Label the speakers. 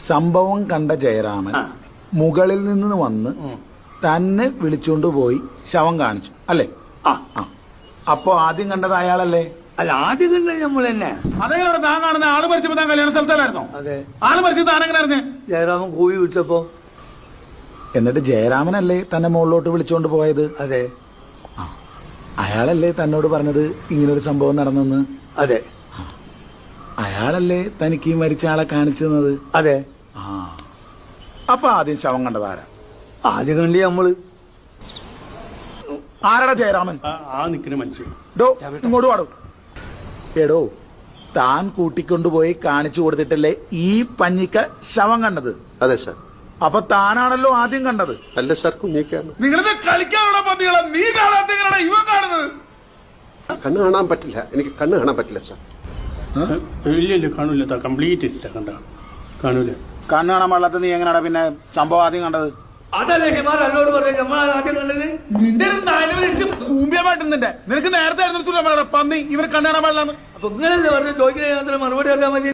Speaker 1: സംഭവം കണ്ട ജയരാമൻ മുകളിൽ നിന്ന് വന്ന് തന്നെ വിളിച്ചുകൊണ്ട് പോയി ശവം കാണിച്ചു അല്ലേ? അപ്പൊ ആദ്യം കണ്ടത് അയാളല്ലേ?
Speaker 2: അല്ല, ആദ്യം കണ്ടത് നമ്മൾ തന്നെ.
Speaker 3: അതേ താൻ കാണുന്ന ആള് മരിച്ചപ്പോ താൻ കല്യാണ സ്ഥലത്തായിരുന്നോ?
Speaker 2: അതെ.
Speaker 3: ആള് മരിച്ചത് താനെങ്ങനെ അറിഞ്ഞ്?
Speaker 2: ജയരാമൻ കൂവി വിളിച്ചപ്പോ.
Speaker 1: എന്നിട്ട് ജയരാമനല്ലേ തന്നെ മുകളിലോട്ട് വിളിച്ചോണ്ട് പോയത്?
Speaker 2: അതെ.
Speaker 1: അയാളല്ലേ തന്നോട് പറഞ്ഞത് ഇങ്ങനൊരു സംഭവം നടന്നെന്ന്?
Speaker 2: അതെ.
Speaker 1: അയാളല്ലേ തനിക്ക് ഈ മരിച്ച ആളെ കാണിച്ചു തന്നത്?
Speaker 2: അതെ.
Speaker 1: അപ്പൊ ആദ്യം ശവം കണ്ടതാരാ?
Speaker 2: ആദ്യം കണ്ടി നമ്മള്.
Speaker 1: ആരാടാ ജയരാമൻ?
Speaker 3: ആ നിക്കുന്ന മനുഷ്യൻ.
Speaker 1: ഇങ്ങോട്ട് പാടും. എടോ, താൻ കൂട്ടിക്കൊണ്ടുപോയി കാണിച്ചു കൊടുത്തിട്ടല്ലേ ഈ പഞ്ഞിക്ക ശവം കണ്ടത്?
Speaker 4: അതെ സാർ.
Speaker 1: അപ്പൊ താനാണല്ലോ ആദ്യം കണ്ടത്?
Speaker 4: അല്ല സാർ, കുഞ്ഞിക്കാണ്.
Speaker 3: നിങ്ങളിത് കളിക്കാനുള്ള പന്തികളെ നീ കാണാത്ത ഇവൻ കാണുന്നത്.
Speaker 4: കണ്ണ് കാണാൻ പറ്റില്ല, എനിക്ക് കണ്ണ് കാണാൻ പറ്റില്ല സാർ.
Speaker 3: ഇല്ല കാണൂല, കംപ്ലീറ്റ് ഇല്ല. കാണൂല.
Speaker 1: കണ്ണ് കാണാൻ പാടില്ലാത്ത നീ എങ്ങനെയാ പിന്നെ സംഭവം ആദ്യം കണ്ടത്?
Speaker 2: അതല്ലേ ഹിമാർ എന്നോട് പറഞ്ഞു നമ്മൾ ആദ്യം കണ്ടത്.
Speaker 3: നിന്റെ കൂമ്പിയമായിട്ടുന്നുണ്ട്. നിനക്ക് നേരത്തെ ആയിരുന്നു പന്നി ഇവര് കണ്ണു കാണാൻ പാടില്ലാന്ന്.
Speaker 2: അപ്പൊ ഇങ്ങനല്ലേ പറഞ്ഞു ചോദിക്കുന്ന മറുപടി അറിയാൻ മതി.